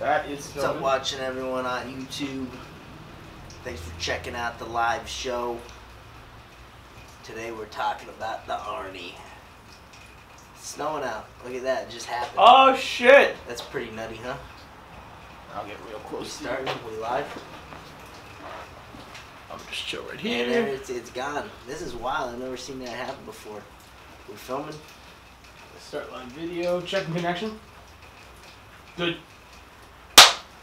That is What's up, watching everyone on YouTube? Thanks for checking out the live show. Today we're talking about the Arnie. It's snowing out. Look at that, it just happened. Oh shit! That's pretty nutty, huh? I'll get real close. We starting? We live? I'm just chill right here. And there it's gone. This is wild. I've never seen that happen before. We're filming. Let's start live video. Checking connection. Good.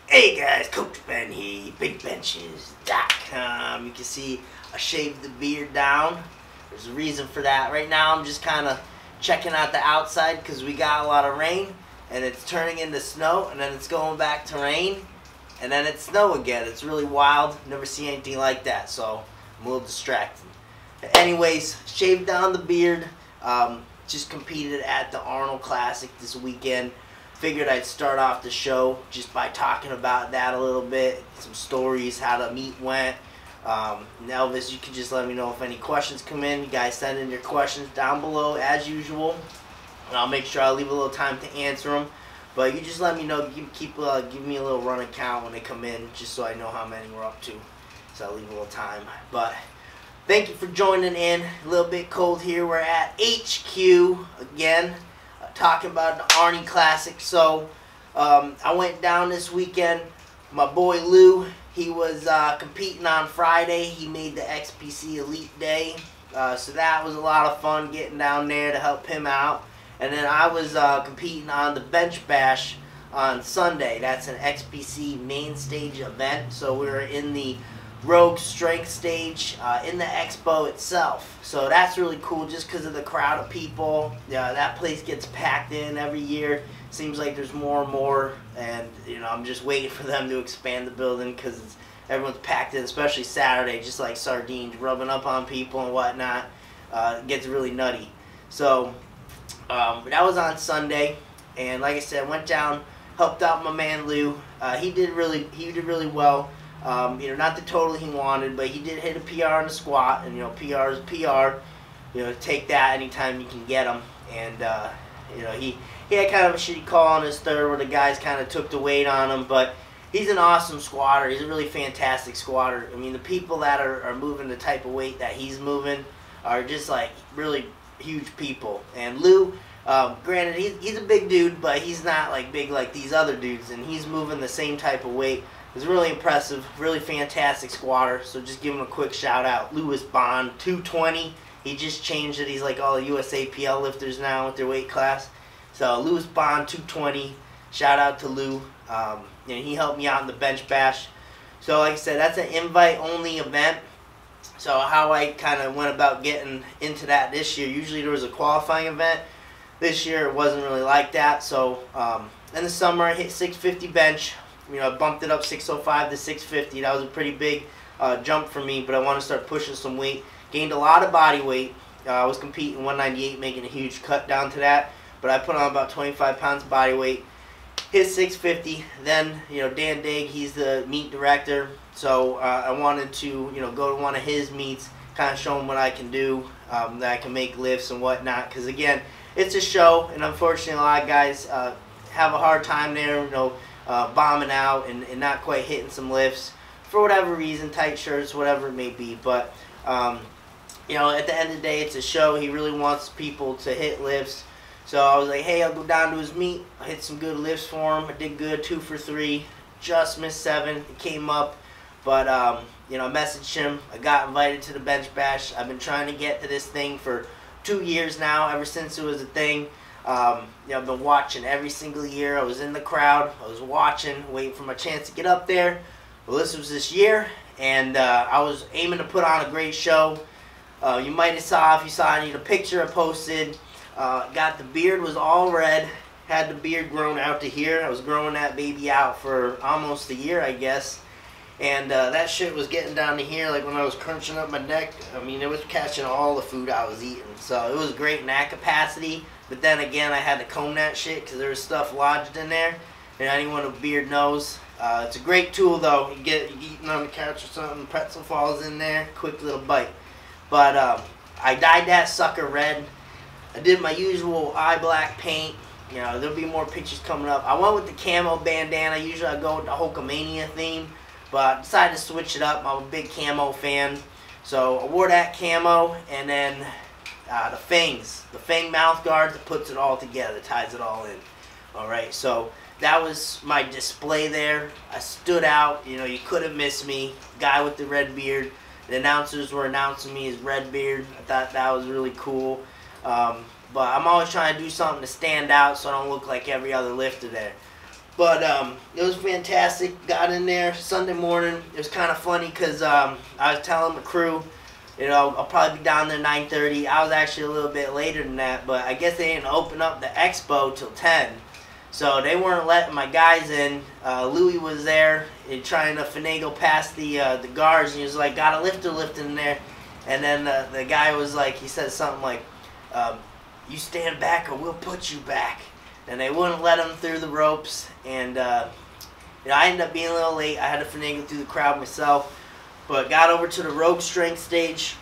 Hey guys, Coach Ben here, BigBenchas.com. You can see I shaved the beard down. There's a reason for that. Right now I'm just kind of checking out the outside because we got a lot of rain and it's turning into snow and then it's going back to rain and then it's snow again. It's really wild. Never seen anything like that, so I'm a little distracted. Anyways, shaved down the beard. Just competed at the Arnold Classic this weekend. Figured I'd start off the show just by talking about that a little bit, some stories, how the meet went. Elvis, you can just let me know if any questions come in. You guys send in your questions down below as usual, and I'll make sure I leave a little time to answer them. But you just let me know, give me a little run account when they come in, just so I know how many we're up to. So I'll leave a little time. But thank you for joining in. A little bit cold here. We're at HQ again. Talking about the Arnie Classic. So I went down this weekend. My boy Lou, he was competing on Friday. He made the XPC Elite Day, so that was a lot of fun getting down there to help him out. And then I was competing on the Bench Bash on Sunday. That's an XPC main stage event, so we were in the Rogue Strength stage in the expo itself. So that's really cool just because of the crowd of people. Yeah, that place gets packed in every year. Seems like there's more and more, and you know, I'm just waiting for them to expand the building because everyone's packed in, especially Saturday, just like sardines, rubbing up on people and whatnot. It gets really nutty. So that was on Sunday, and like I said, went down, helped out my man Lou. He did really well. You know, not the total he wanted, but he did hit a PR on the squat, and you know, PR is PR. You know, take that anytime you can get them. And you know, he had kind of a shitty call on his third where the guys kind of took the weight on him, but he's an awesome squatter. He's a really fantastic squatter. I mean, the people that are moving the type of weight that he's moving are just like really huge people. And Lou, granted, he's a big dude, but he's not like big like these other dudes, and he's moving the same type of weight. It was really impressive, really fantastic squatter, so just give him a quick shout out. Louis Bond, 220. He just changed it. He's like all the USAPL lifters now with their weight class. So Louis Bond, 220. Shout out to Lou. You know, he helped me out in the Bench Bash. So like I said, that's an invite-only event. So how I kind of went about getting into that this year, usually there was a qualifying event. This year it wasn't really like that. So in the summer I hit 650 bench. You know, I bumped it up 605 to 650. That was a pretty big jump for me, but I want to start pushing some weight. Gained a lot of body weight. I was competing 198, making a huge cut down to that, but I put on about 25 pounds of body weight. Hit 650. Then, you know, Dan Digg, he's the meet director, so I wanted to, you know, go to one of his meets, kind of show him what I can do, that I can make lifts and whatnot. Because again, it's a show, and unfortunately, a lot of guys have a hard time there, you know. Bombing out and not quite hitting some lifts for whatever reason, tight shirts, whatever it may be. But you know, at the end of the day, it's a show. He really wants people to hit lifts. So I was like, hey, I'll go down to his meet. I hit some good lifts for him. I did good, 2 for 3. Just missed 7. It came up, but you know, I messaged him. I got invited to the Bench Bash. I've been trying to get to this thing for 2 years now, ever since it was a thing. You know, I've been watching every single year. I was in the crowd. I was watching, waiting for my chance to get up there. Well, this was this year, and I was aiming to put on a great show. You might have saw, if you saw any of the picture I posted, got the beard was all red. Had the beard grown out to here. I was growing that baby out for almost a year, I guess. And that shit was getting down to here, like when I was crunching up my neck. I mean, it was catching all the food I was eating. So it was great in that capacity. But then again, I had to comb that shit because there was stuff lodged in there. And anyone with a beard knows. It's a great tool, though. You eating on the couch or something, pretzel falls in there, quick little bite. But I dyed that sucker red. I did my usual eye black paint, you know, there'll be more pictures coming up. I went with the camo bandana. Usually I go with the Hulkamania theme, but I decided to switch it up. I'm a big camo fan. So I wore that camo, and then the fangs, the fang mouth guard that puts it all together, ties it all in. Alright, so that was my display there. I stood out, you know, you couldn't miss me. Guy with the red beard. The announcers were announcing me as Redbeard. I thought that was really cool. But I'm always trying to do something to stand out so I don't look like every other lifter there. But it was fantastic. Got in there Sunday morning. It was kind of funny because I was telling the crew, you know, I'll probably be down there 9:30. I was actually a little bit later than that, but I guess they didn't open up the expo till 10. So they weren't letting my guys in. Louis was there trying to finagle past the guards, and he was like, got a lifter lifting in there. And then the guy was like, he said something like, you stand back or we'll put you back. And they wouldn't let him through the ropes. And you know, I ended up being a little late. I had to finagle through the crowd myself. But got over to the rogue strength stage.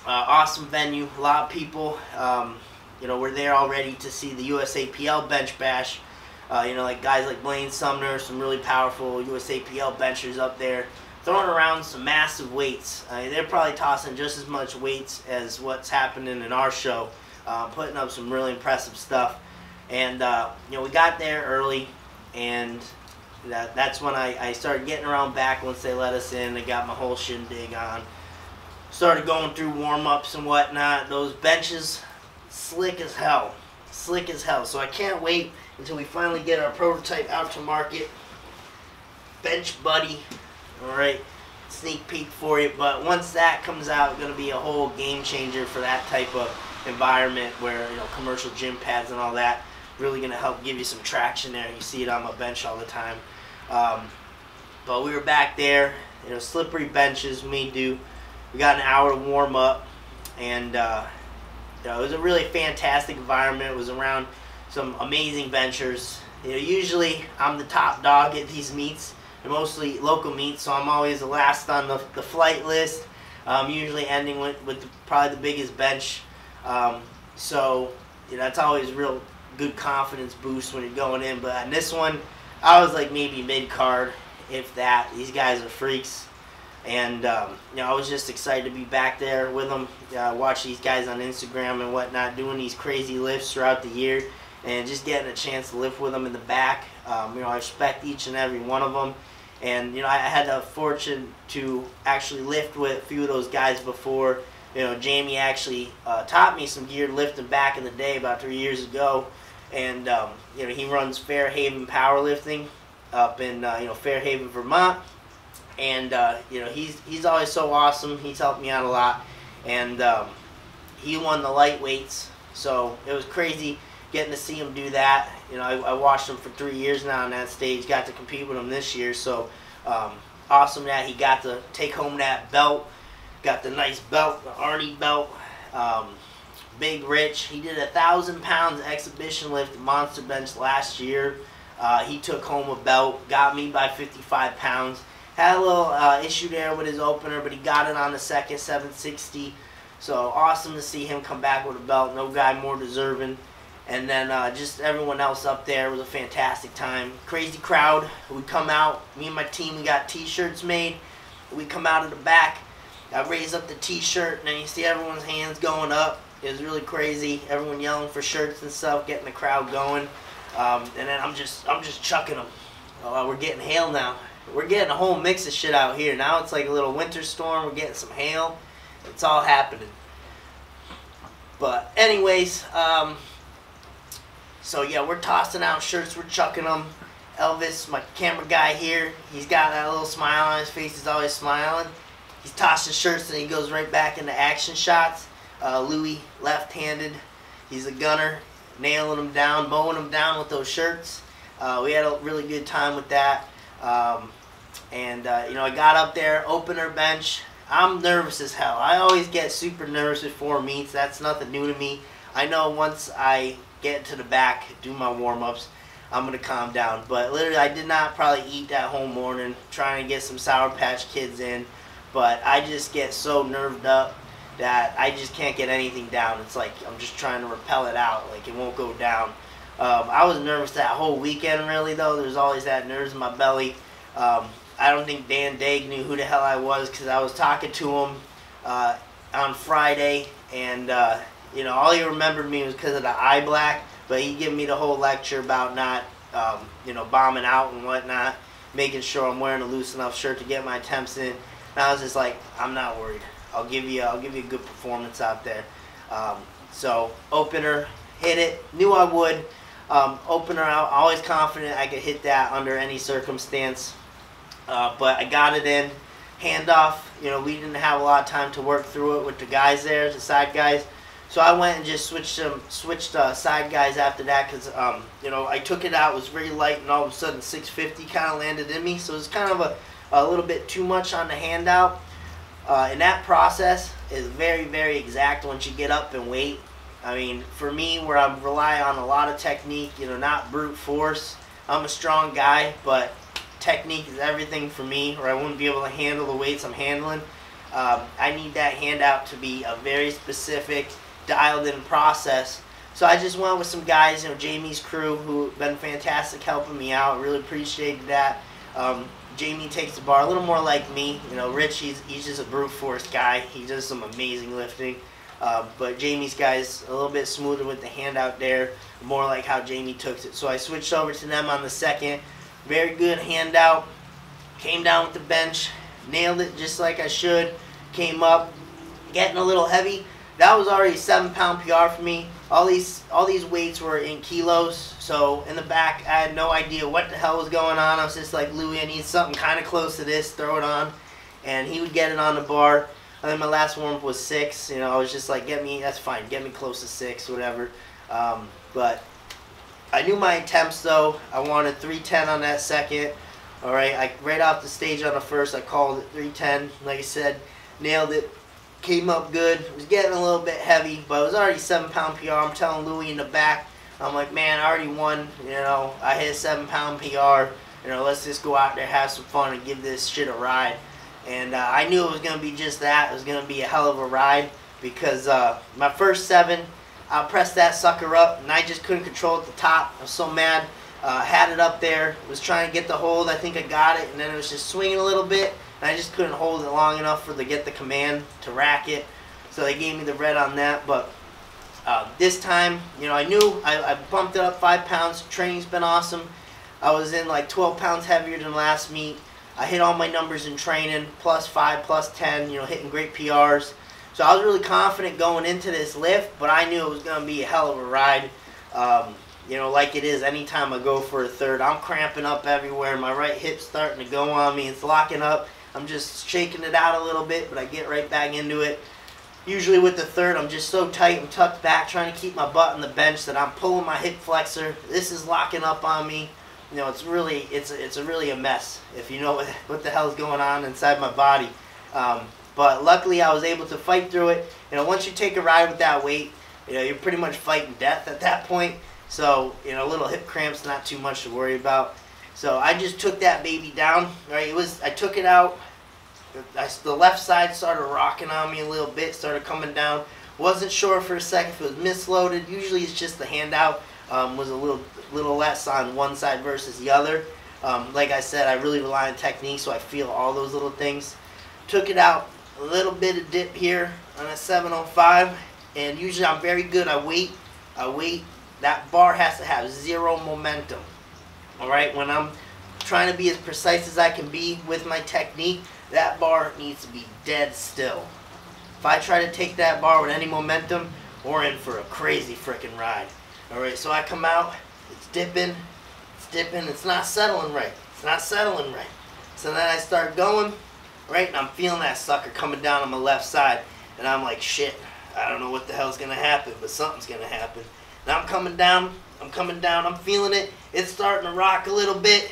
Awesome venue. A lot of people, you know, were there already to see the USAPL bench bash. You know, like guys like Blaine Sumner, some really powerful USAPL benchers up there, throwing around some massive weights. They're probably tossing just as much weights as what's happening in our show, putting up some really impressive stuff. And you know, we got there early, and that's when I started getting around back once they let us in. I got my whole shindig on. Started going through warm-ups and whatnot. Those benches, slick as hell. Slick as hell. So I can't wait until we finally get our prototype out to market. Bench Buddy. Alright, sneak peek for you. But once that comes out, it's going to be a whole game changer for that type of environment where, you know, commercial gym pads and all that. Really going to help give you some traction there. You see it on my bench all the time. But we were back there, you know, slippery benches, me do. We got an hour to warm up, and you know, it was a really fantastic environment. It was around some amazing benchers. You know, usually I'm the top dog at these meets. They're mostly local meets, so I'm always the last on the flight list. Usually ending with probably the biggest bench. So you know, that's always a real good confidence boost when you're going in. But on this one, I was like maybe mid-card, if that. These guys are freaks. And you know, I was just excited to be back there with them. Watch these guys on Instagram and whatnot doing these crazy lifts throughout the year, and just getting a chance to lift with them in the back. You know, I respect each and every one of them. And you know, I had the fortune to actually lift with a few of those guys before. You know, Jamie actually taught me some geared lifting back in the day, about 3 years ago. And you know, he runs Fairhaven Powerlifting up in you know, Fairhaven, Vermont. And you know, he's always so awesome. He's helped me out a lot, and he won the lightweights, so it was crazy getting to see him do that. You know, I watched him for 3 years now on that stage. Got to compete with him this year, so awesome that he got to take home that belt. Got the nice belt, the Arnie belt. Big Rich, he did 1,000 pounds exhibition lift at Monster Bench last year. He took home a belt, got me by 55 pounds. Had a little issue there with his opener, but he got it on the second 760. So awesome to see him come back with a belt. No guy more deserving. And then just everyone else up there. It was a fantastic time. Crazy crowd. We come out. Me and my team, we got T-shirts made. We come out of the back. I raise up the T-shirt, and then you see everyone's hands going up. It was really crazy. Everyone yelling for shirts and stuff, getting the crowd going. And then I'm just chucking them. We're getting hail now. We're getting a whole mix of shit out here. Now it's like a little winter storm. We're getting some hail. It's all happening. But anyways, so yeah, we're tossing out shirts. We're chucking them. Elvis, my camera guy here, he's got that little smile on his face. He's always smiling. He's tossing shirts and he goes right back into action shots. Louis, left-handed. He's a gunner. Nailing them down, mowing them down with those shirts. We had a really good time with that. You know, I got up there, opener bench. I'm nervous as hell. I always get super nervous before meets. That's nothing new to me. I know once I get to the back, do my warm-ups, I'm going to calm down. But literally, I did not probably eat that whole morning, trying to get some Sour Patch Kids in. But I just get so nerved up that I just can't get anything down. It's like I'm just trying to repel it out. Like, it won't go down. I was nervous that whole weekend, really, though. There's always that nerves in my belly. I don't think Dan Daigle knew who the hell I was because I was talking to him on Friday, and all he remembered me was because of the eye black, but he gave me the whole lecture about not, bombing out and whatnot, making sure I'm wearing a loose enough shirt to get my attempts in. And I was just like, I'm not worried. I'll give you a good performance out there. So opener, hit it. Knew I would. Opener out. Always confident I could hit that under any circumstance. But I got it in. Handoff. We didn't have a lot of time to work through it with the guys there, the side guys. So I went and just switched side guys after that because I took it out. It was very light, and all of a sudden 650 kind of landed in me. So it was kind of a little bit too much on the handout. And that process is very, very exact once you get up and wait. I mean, for me, where I rely on a lot of technique, not brute force. I'm a strong guy, but technique is everything for me, or I wouldn't be able to handle the weights I'm handling. I need that handout to be a very specific, dialed-in process. So I just went with some guys, Jamie's crew, who have been fantastic helping me out. Really appreciated that. Jamie takes the bar a little more like me. Rich, he's just a brute force guy. He does some amazing lifting. But Jamie's guys a little bit smoother with the handout there, more like how Jamie took it. So I switched over to them on the second. Very good handout. Came down with the bench, nailed it just like I should. Came up, getting a little heavy. That was already a 7-pound PR for me. All these weights were in kilos. So in the back, I had no idea what the hell was going on. I was just like, Louie, I need something kind of close to this. Throw it on, and he would get it on the bar. And then my last warm-up was 6. I was just like, that's fine. Get me close to 6, whatever. But I knew my attempts, though. I wanted 310 on that second. All right, right off the stage on the first, I called it 310. Like I said, nailed it. Came up good. It was getting a little bit heavy, but it was already 7-pound PR. I'm telling Louie in the back, I'm like, man, I already won. I hit a 7-pound PR. Let's just go out there, have some fun, and give this shit a ride. And I knew it was going to be just that. It was going to be a hell of a ride because my first 7, I pressed that sucker up, and I just couldn't control it at the top. I was so mad. Had it up there, was trying to get the hold. I think I got it, and then it was just swinging a little bit, and I just couldn't hold it long enough to get the command to rack it. So they gave me the red on that. But this time, I knew I bumped it up 5 pounds. Training's been awesome. I was in like 12 pounds heavier than last meet. I hit all my numbers in training, +5, +10, hitting great PRs. So I was really confident going into this lift, but I knew it was going to be a hell of a ride. Like it is anytime I go for a third. I'm cramping up everywhere. My right hip's starting to go on me. It's locking up. I'm just shaking it out a little bit, but I get right back into it. Usually with the third, I'm just so tight and tucked back, trying to keep my butt on the bench that I'm pulling my hip flexor. This is locking up on me. It's really a mess if you know what the hell's going on inside my body. But luckily I was able to fight through it. Once you take a ride with that weight, you're pretty much fighting death at that point. So, little hip cramps, not too much to worry about. So I just took that baby down, right? I took it out. The left side started rocking on me a little bit, started coming down. Wasn't sure for a second if it was misloaded. Usually it's just the handout was a little less on one side versus the other. Like I said, I really rely on technique, so I feel all those little things. Took it out, a little bit of dip here on a 705, and usually I'm very good. I wait. That bar has to have 0 momentum. All right, when I'm trying to be as precise as I can be with my technique, that bar needs to be dead still. If I try to take that bar with any momentum, we're in for a crazy freaking ride. All right, so I come out, it's dipping, it's not settling right. So then I start going, right, and I'm feeling that sucker coming down on my left side, and I'm like, shit, I don't know what the hell's gonna happen, but something's gonna happen. And I'm coming down, I'm feeling it, it's starting to rock a little bit,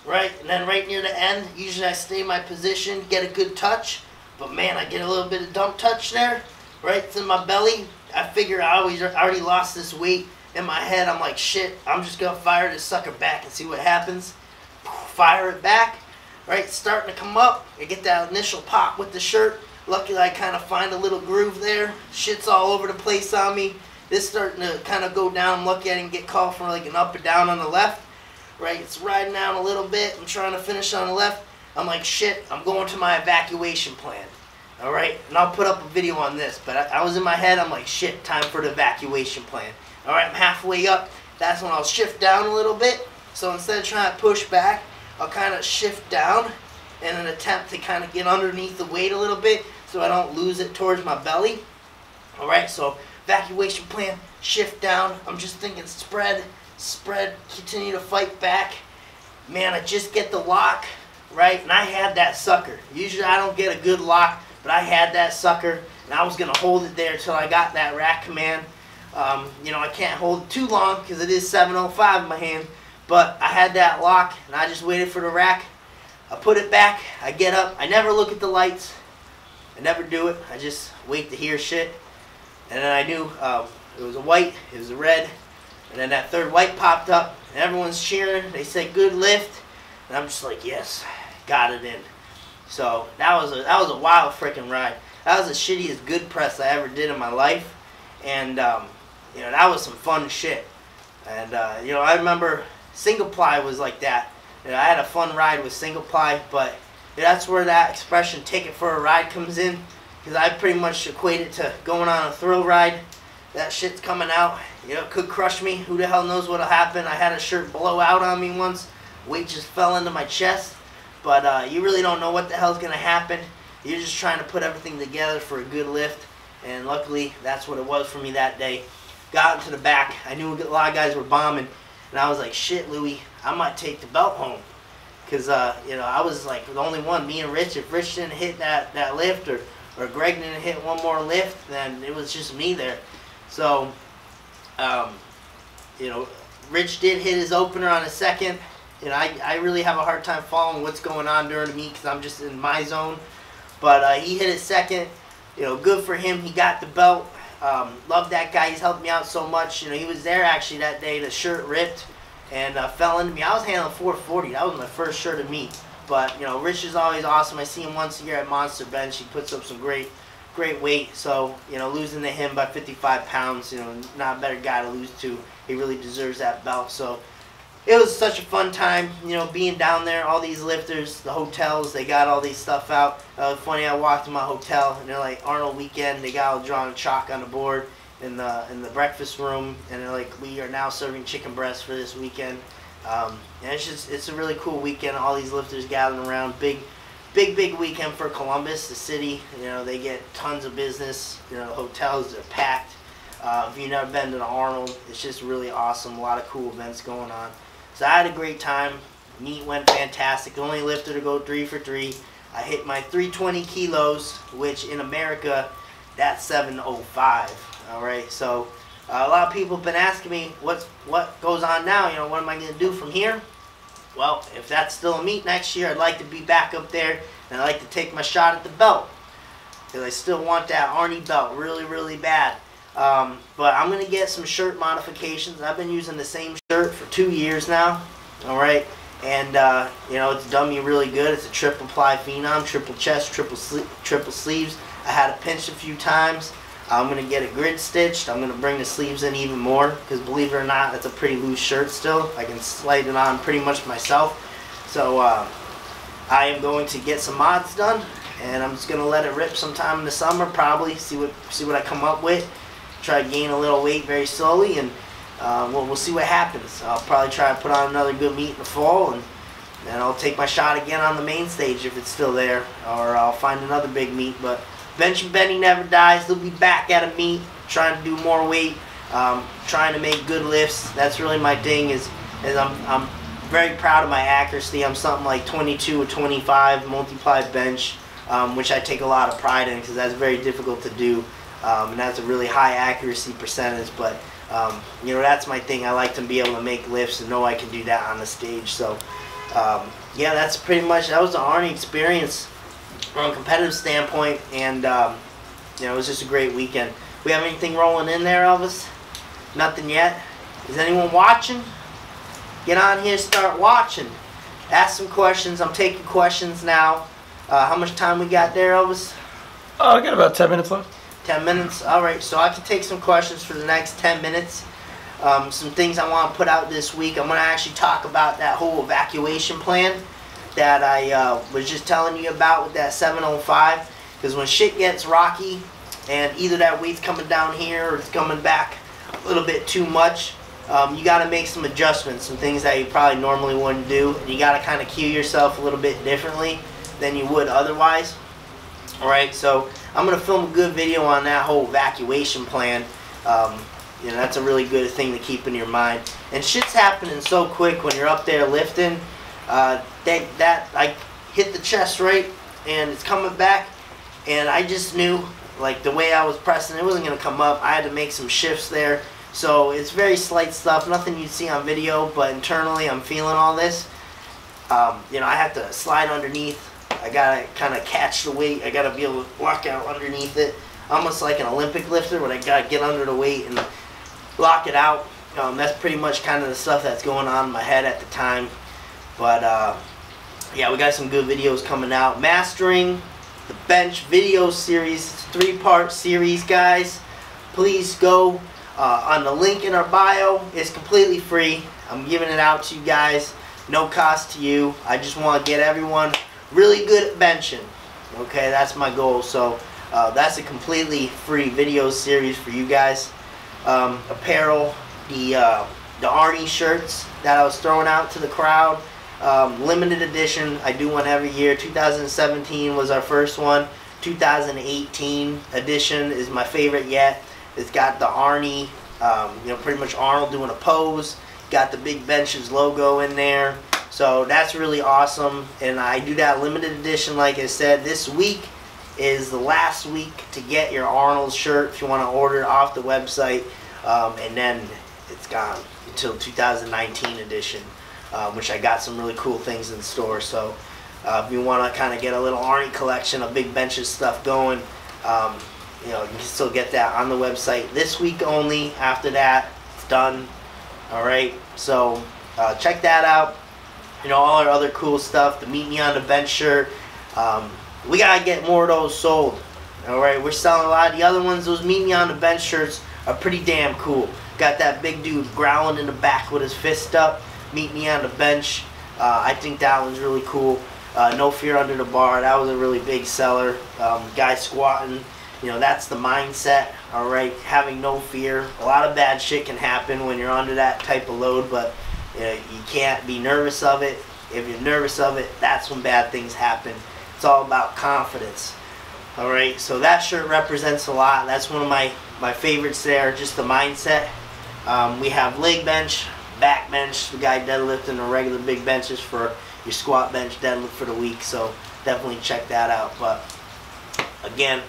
right, and then right near the end, usually I stay in my position, get a good touch, but man, I get a little bit of dump touch there, right, it's in my belly. I figure I already lost this weight. In my head, I'm like, shit, I'm just gonna fire this sucker back and see what happens. Fire it back, right, it's starting to come up. I get that initial pop with the shirt. Luckily, I kind of find a little groove there. Shit's all over the place on me. This starting to kind of go down. I'm looking at it and get called for like an up or down on the left. Right, it's riding down a little bit. I'm trying to finish on the left. I'm like, shit, I'm going to my evacuation plan. All right, and I'll put up a video on this. But I was in my head, I'm like, shit, time for the evacuation plan. All right, I'm halfway up. That's when I'll shift down a little bit. So instead of trying to push back, I'll kind of shift down in an attempt to kind of get underneath the weight a little bit so I don't lose it towards my belly. All right, so evacuation plan, shift down. I'm just thinking spread, continue to fight back. Man, I just get the lock, right? And I had that sucker. Usually I don't get a good lock, but I had that sucker, and I was going to hold it there until I got that rack command. You know, I can't hold it too long because it is 705 in my hand, but I had that lock, and I just waited for the rack. I put it back. I get up. I never look at the lights. I never do it. I just wait to hear shit. And then I knew it was a white, it was a red, and then that third white popped up, and everyone's cheering. They say, good lift. And I'm just like, yes, got it in. So that was a wild freaking ride. That was the shittiest good press I ever did in my life. And, you know, that was some fun shit. And, you know, I remember single ply was like that. You know, I had a fun ride with single ply, but that's where that expression, take it for a ride, comes in. Because I pretty much equate it to going on a thrill ride. That shit's coming out. You know, it could crush me. Who the hell knows what'll happen. I had a shirt blow out on me once. Weight just fell into my chest. But you really don't know what the hell's going to happen. You're just trying to put everything together for a good lift. And luckily, that's what it was for me that day. Got into the back. I knew a lot of guys were bombing. And I was like, shit, Louie, I might take the belt home. Because, you know, I was like the only one, me and Rich. If Rich didn't hit that lift or Greg didn't hit one more lift, then it was just me there. So, you know, Rich did hit his opener on a second. You know, I really have a hard time following what's going on during the meet because I'm just in my zone. But he hit his second. You know, good for him. He got the belt. Love that guy. He's helped me out so much. You know, he was there actually that day. The shirt ripped and fell into me. I was handling 440. That was my first shirt of meet. But, you know, Rich is always awesome. I see him once a year at Monster Bench. He puts up some great weight. So, you know, losing to him by 55 pounds, you know, not a better guy to lose to. He really deserves that belt. So, it was such a fun time, you know, being down there. All these lifters, the hotels, they got all these stuff out. Funny, I walked to my hotel, and they're like, Arnold weekend. They got all drawn chalk on the board in the breakfast room. And they're like, we are now serving chicken breast for this weekend. And it's a really cool weekend. All these lifters gathering around. Big weekend for Columbus, the city. You know, they get tons of business. You know, the hotels are packed. If you've never been to the Arnold, it's just really awesome. A lot of cool events going on. So I had a great time. Meet went fantastic. The only lifter to go 3 for 3. I hit my 320 kilos, which in America, that's 705. All right, so a lot of people have been asking me what goes on now. You know, what am I going to do from here? Well, if that's still a meet next year, I'd like to be back up there, and I'd like to take my shot at the belt. Because I still want that Arnie belt really, really bad. But I'm going to get some shirt modifications. I've been using the same shirt for 2 years now. All right. And, you know, it's done me really good. It's a triple ply phenom, triple chest, triple sleeves. I had to pinch a few times. I'm going to get it grid stitched. I'm going to bring the sleeves in even more because, believe it or not, that's a pretty loose shirt still. I can slide it on pretty much myself. So I am going to get some mods done, and I'm just going to let it rip sometime in the summer, probably, see what I come up with. Try to gain a little weight very slowly, and we'll see what happens. I'll probably try to put on another good meet in the fall, and then I'll take my shot again on the main stage if it's still there, or I'll find another big meet. But bench and bending never dies. They'll be back at a meet, trying to do more weight, trying to make good lifts. That's really my thing. Is I'm very proud of my accuracy. I'm something like 22 or 25 multiply bench, which I take a lot of pride in because that's very difficult to do. And that's a really high accuracy percentage, but you know, that's my thing. I like to be able to make lifts and know I can do that on the stage. So yeah, that's pretty much, that was the Arnie experience from a competitive standpoint, and you know, it was just a great weekend. We have anything rolling in there, Elvis? Nothing yet? Is anyone watching? Get on here, start watching. Ask some questions. I'm taking questions now. How much time we got there, Elvis? I got about 10 minutes left. 10 minutes? Alright, so I can take some questions for the next 10 minutes. Some things I want to put out this week. I'm going to actually talk about that whole evacuation plan that I was just telling you about with that 705. Because when shit gets rocky, and either that weight's coming down here or it's coming back a little bit too much, you got to make some adjustments, some things that you probably normally wouldn't do. And you got to kind of cue yourself a little bit differently than you would otherwise. Alright, so I'm going to film a good video on that whole evacuation plan. You know, that's a really good thing to keep in your mind. And shit's happening so quick when you're up there lifting. That I hit the chest right, and it's coming back. And I just knew, like, the way I was pressing, it wasn't going to come up. I had to make some shifts there. So it's very slight stuff, nothing you'd see on video, but internally I'm feeling all this. You know, I have to slide underneath. I got to kind of catch the weight. I got to be able to walk out underneath it. Almost like an Olympic lifter, but I got to get under the weight and lock it out. That's pretty much kind of the stuff that's going on in my head at the time. But yeah, we got some good videos coming out. Mastering the Bench video series. It's a 3-part series, guys. Please go on the link in our bio. It's completely free. I'm giving it out to you guys. No cost to you. I just want to get everyone really good at benching. Okay, that's my goal. So that's a completely free video series for you guys. Apparel, the Arnie shirts that I was throwing out to the crowd, limited edition. I do one every year. 2017 was our first one. 2018 edition is my favorite yet. It's got the Arnie, you know, pretty much Arnold doing a pose. Got the big Benchas logo in there. So that's really awesome. And I do that limited edition, like I said. This week is the last week to get your Arnold shirt if you want to order it off the website, and then it's gone until 2019 edition, which I got some really cool things in store. So if you want to kind of get a little Arnie collection of big Benches stuff going, you know, you can still get that on the website this week only. After that, it's done. Alright, so check that out. You know, all our other cool stuff, the Meet Me on the Bench shirt. We gotta get more of those sold. Alright, we're selling a lot of the other ones. Those Meet Me on the Bench shirts are pretty damn cool. Got that big dude growling in the back with his fist up. Meet Me on the Bench. I think that one's really cool. No Fear Under the Bar. That was a really big seller. Guy squatting. You know, that's the mindset. Alright, having no fear. A lot of bad shit can happen when you're under that type of load, but you know, you can't be nervous of it. If you're nervous of it, that's when bad things happen. It's all about confidence. Alright, so that shirt represents a lot. That's one of my favorites there, just the mindset. We have leg bench, back bench, the guy deadlifting the regular big benches for your squat bench deadlift for the week. So definitely check that out. But again,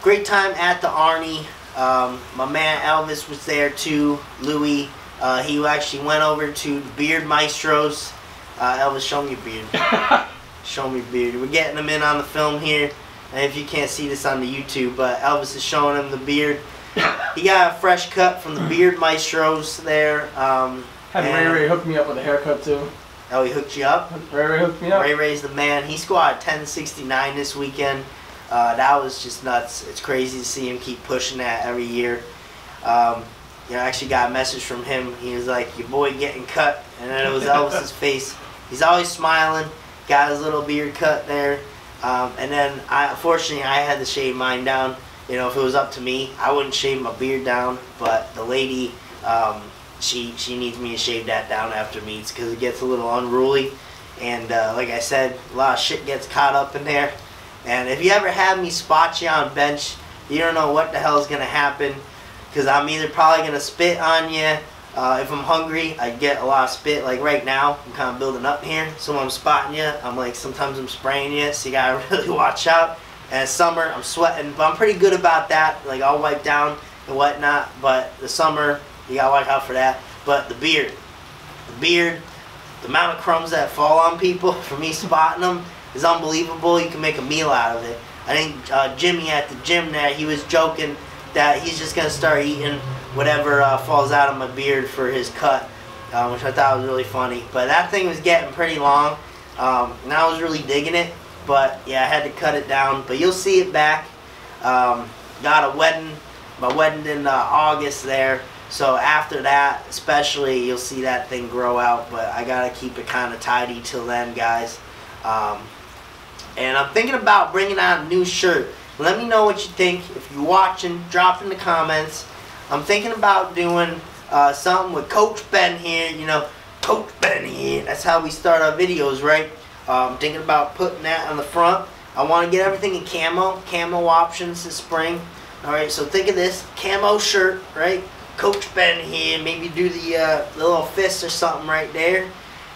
great time at the Arnie. My man Elvis was there too, Louis. He actually went over to the Beard Maestros. Elvis, show me your beard. Show me your beard. We're getting him in on the film here. And if you can't see this on the YouTube, but Elvis is showing him the beard. He got a fresh cut from the Beard Maestros there. Had Ray hook me up with a haircut too. Oh, he hooked you up? Ray hooked me up. Ray's the man. He squatted 1069 this weekend. That was just nuts. It's crazy to see him keep pushing that every year. You know, I actually got a message from him. He was like, your boy getting cut. And then it was Elvis's face. He's always smiling. Got his little beard cut there. And then, unfortunately, I had to shave mine down. You know, if it was up to me, I wouldn't shave my beard down. But the lady, she needs me to shave that down after meets because it gets a little unruly. And like I said, a lot of shit gets caught up in there. And if you ever have me spot you on bench, you don't know what the hell is going to happen. Because I'm either probably going to spit on you. If I'm hungry, I get a lot of spit. Like right now, I'm kind of building up here. So when I'm spotting you, I'm like, sometimes I'm spraying you. So you got to really watch out. And it's summer, I'm sweating. But I'm pretty good about that. Like I'll wipe down and whatnot. But the summer, you got to watch out for that. But the beard, the amount of crumbs that fall on people for me spotting them is unbelievable. You can make a meal out of it. I think Jimmy at the gym there, he was joking that he's just going to start eating whatever falls out of my beard for his cut, which I thought was really funny. But that thing was getting pretty long, and I was really digging it. But yeah, I had to cut it down. But you'll see it back. got a wedding, my wedding in August there. So after that, especially, you'll see that thing grow out. But I gotta keep it kind of tidy till then, guys. And I'm thinking about bringing out a new shirt. Let me know what you think. If you're watching, drop in the comments. I'm thinking about doing something with Coach Ben here. You know, Coach Ben here. That's how we start our videos, right? I'm thinking about putting that on the front. I want to get everything in camo options this spring. Alright, so think of this camo shirt, right? Coach Ben here. Maybe do the little fist or something right there.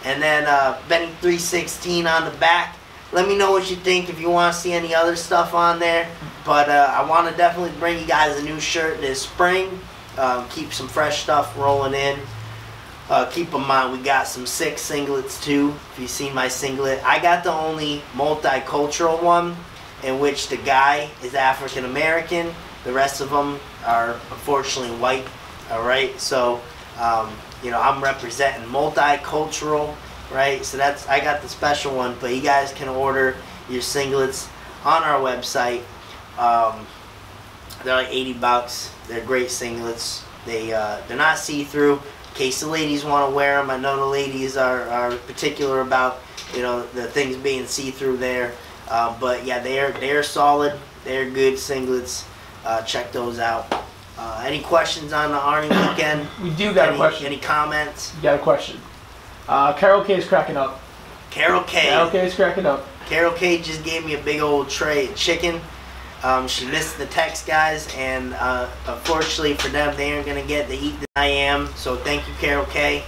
And then Benny 316 on the back. Let me know what you think if you want to see any other stuff on there. But I want to definitely bring you guys a new shirt this spring. Keep some fresh stuff rolling in. Keep in mind, we got some sick singlets too. If you've seen my singlet, I got the only multicultural one in which the guy is African American. The rest of them are unfortunately white. Alright, so you know, I'm representing multicultural, right? So that's, I got the special one, but you guys can order your singlets on our website. They're like 80 bucks. They're great singlets. They're not see-through. In case the ladies want to wear them, I know the ladies are particular about, you know, the things being see-through there. But yeah, they're solid. They're good singlets. Check those out. Any questions on the Arnie weekend? We do got a question. Any comments? You got a question. Carol K is cracking up. Carol K. Carol K is cracking up. Carol K just gave me a big old tray of chicken. She missed the text, guys, and unfortunately for them, they aren't going to get to eat than I am. So thank you, Carol K.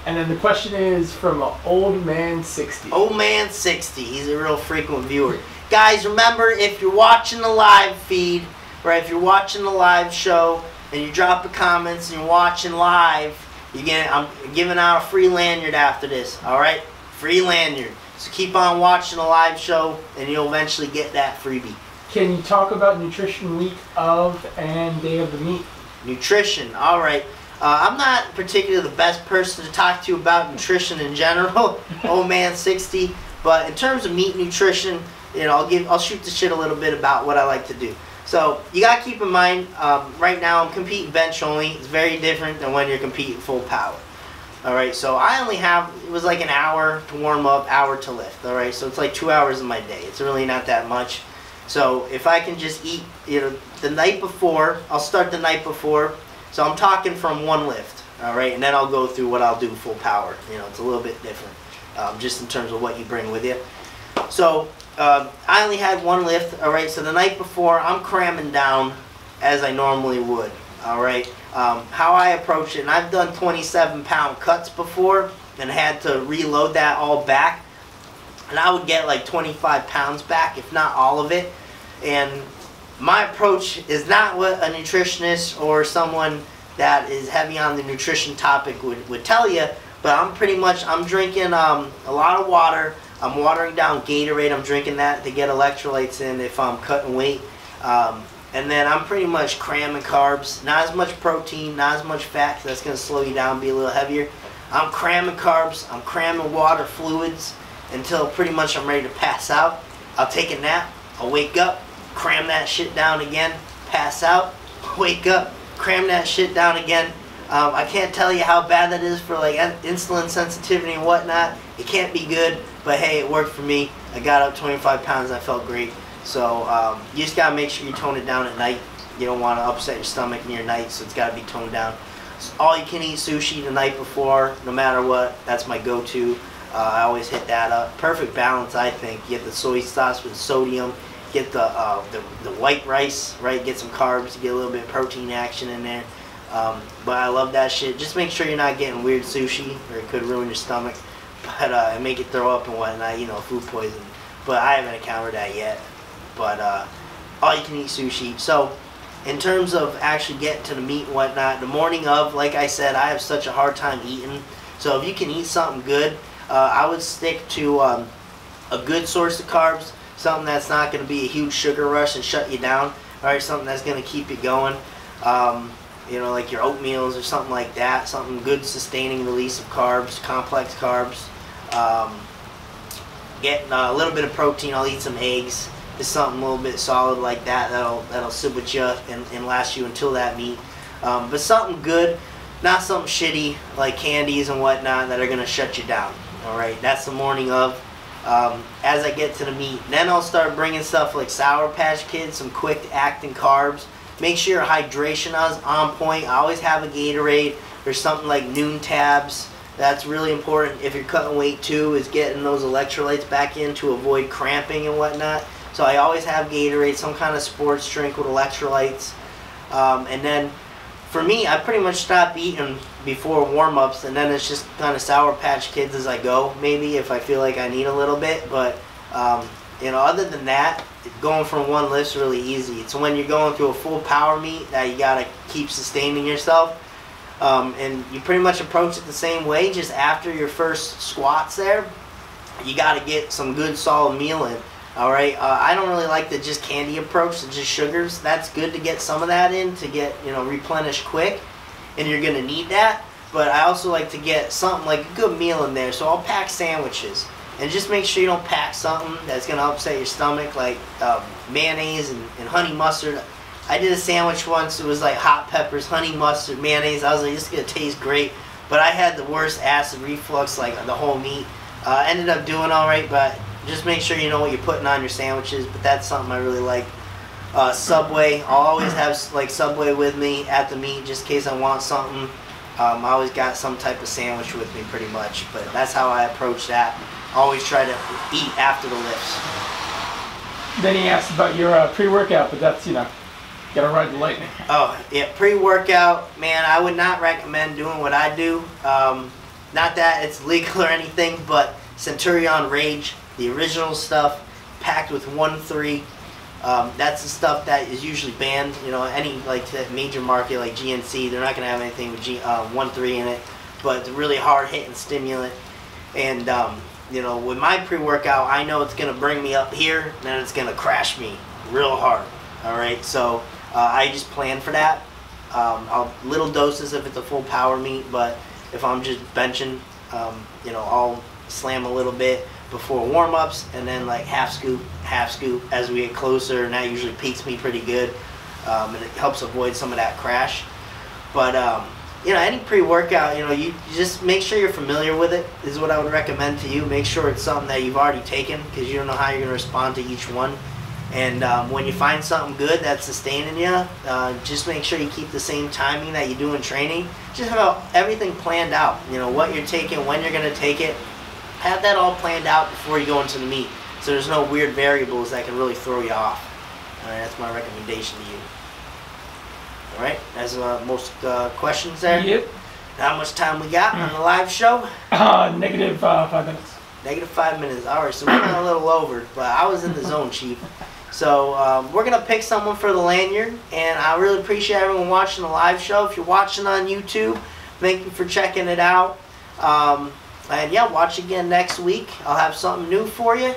And then the question is from Old Man 60. Old Man 60. He's a real frequent viewer. Guys, remember, if you're watching the live feed, right, if you're watching the live show and you drop the comments and you're watching live, I'm giving out a free lanyard after this, alright? Free lanyard. So keep on watching the live show and you'll eventually get that freebie. Can you talk about nutrition week of and day of the meet? Nutrition, alright. I'm not particularly the best person to talk to about nutrition in general, Old Man 60, but in terms of meat nutrition, you know, I'll shoot the shit a little bit about what I like to do. So you gotta keep in mind, right now I'm competing bench only. It's very different than when you're competing full power. Alright, so I only have, it was like an hour to warm up, hour to lift. Alright, so it's like 2 hours of my day. It's really not that much. So if I can just eat, you know, the night before, I'll start the night before. So I'm talking from one lift, alright, and then I'll go through what I'll do full power. You know, it's a little bit different, just in terms of what you bring with you. So I only had one lift, alright, so the night before I'm cramming down as I normally would, alright. How I approach it, and I've done 27-pound cuts before and had to reload that all back, and I would get like 25 pounds back, if not all of it. And my approach is not what a nutritionist or someone that is heavy on the nutrition topic would tell you, but I'm drinking a lot of water. I'm watering down Gatorade. I'm drinking that to get electrolytes in if I'm cutting weight. And then I'm pretty much cramming carbs. Not as much protein, not as much fat, because that's going to slow you down, be a little heavier. I'm cramming carbs. I'm cramming water, fluids, until pretty much I'm ready to pass out. I'll take a nap. I'll wake up, cram that shit down again, pass out, wake up, cram that shit down again. I can't tell you how bad that is for like insulin sensitivity and whatnot. It can't be good, but hey, it worked for me. I got up 25 pounds. I felt great. So you just gotta make sure you tone it down at night. You don't want to upset your stomach near night, so it's gotta be toned down. So all you can eat sushi the night before, no matter what. That's my go-to. I always hit that up. Perfect balance, I think. You get the soy sauce with sodium. Get the white rice, right? Get some carbs. Get a little bit of protein action in there. But I love that shit. Just make sure you're not getting weird sushi, or it could ruin your stomach. But and make it throw up and whatnot, you know, food poisoning. But I haven't encountered that yet. But all you can eat sushi. So in terms of actually getting to the meat and whatnot, the morning of, like I said, I have such a hard time eating. So if you can eat something good, I would stick to a good source of carbs, something that's not going to be a huge sugar rush and shut you down. Alright, something that's going to keep you going. You know, like your oatmeals or something like that. Something good, sustaining release of carbs, complex carbs. Getting a little bit of protein. I'll eat some eggs. is something a little bit solid like that that'll sit with you and last you until that meet. But something good, not something shitty like candies and whatnot that are gonna shut you down. All right, that's the morning of. As I get to the meet, then I'll start bringing stuff like Sour Patch Kids, some quick acting carbs. Make sure your hydration is on point. I always have a Gatorade. There's something like Noon Tabs. That's really important if you're cutting weight too, is getting those electrolytes back in to avoid cramping and whatnot. So I always have Gatorade, some kind of sports drink with electrolytes. And then for me, I pretty much stop eating before warm-ups, and then it's just kind of Sour Patch Kids as I go, maybe if I feel like I need a little bit. But you know, other than that, going from one lift's really easy. It's when you're going through a full power meet that you gotta keep sustaining yourself. And you pretty much approach it the same way. Just after your first squats there, you got to get some good solid meal in. All right, I don't really like the just candy approach, the just sugars. That's good to get some of that in to get, you know, replenished quick, and you're gonna need that. But I also like to get something like a good meal in there. So I'll pack sandwiches, and just make sure you don't pack something that's gonna upset your stomach, like mayonnaise and honey mustard. I did a sandwich once. It was like hot peppers, honey mustard, mayonnaise. I was like, this is gonna taste great, but I had the worst acid reflux like the whole meat. Ended up doing all right, but just make sure you know what you're putting on your sandwiches. But that's something I really like. Subway. I'll always have like Subway with me at the meet just in case I want something. I always got some type of sandwich with me pretty much. But that's how I approach that. I always try to eat after the lifts. Then he asked about your pre-workout, but that's, you know, gotta ride the lightning. Oh, yeah, pre-workout, man, I would not recommend doing what I do. Not that it's legal or anything, but Centurion Rage, the original stuff, packed with 1-3. That's the stuff that is usually banned. You know, any like that major market like GNC, they're not gonna have anything with 1-3 in it. But it's a really hard-hitting stimulant. And you know, with my pre-workout, I know it's gonna bring me up here, and then it's gonna crash me real hard. All right, so I just plan for that. Little doses if it's a full power meet, but if I'm just benching, you know, I'll slam a little bit before warm-ups, and then like half scoop as we get closer, and that usually peaks me pretty good, and it helps avoid some of that crash. But you know, any pre-workout, you know, you just make sure you're familiar with it is what I would recommend to you. Make sure it's something that you've already taken, because you don't know how you're going to respond to each one. And when you find something good that's sustaining you, just make sure you keep the same timing that you do in training. Just have everything planned out. You know, what you're taking, when you're going to take it. Have that all planned out before you go into the meet, so there's no weird variables that can really throw you off. All right, that's my recommendation to you. All right, that's most questions there. Yep. How much time we got on the live show? Negative 5 minutes. Negative 5 minutes. All right, so we went a little over, but I was in the zone, Chief. So we're gonna pick someone for the lanyard, and I really appreciate everyone watching the live show. If you're watching on YouTube, thank you for checking it out. And yeah, watch again next week. I'll have something new for you.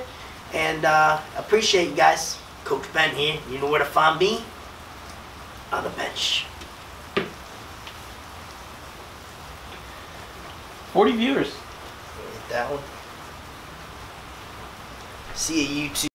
And appreciate you guys. Coach Ben here. You know where to find me? On the bench. 40 viewers. Hit that one. See you, YouTube.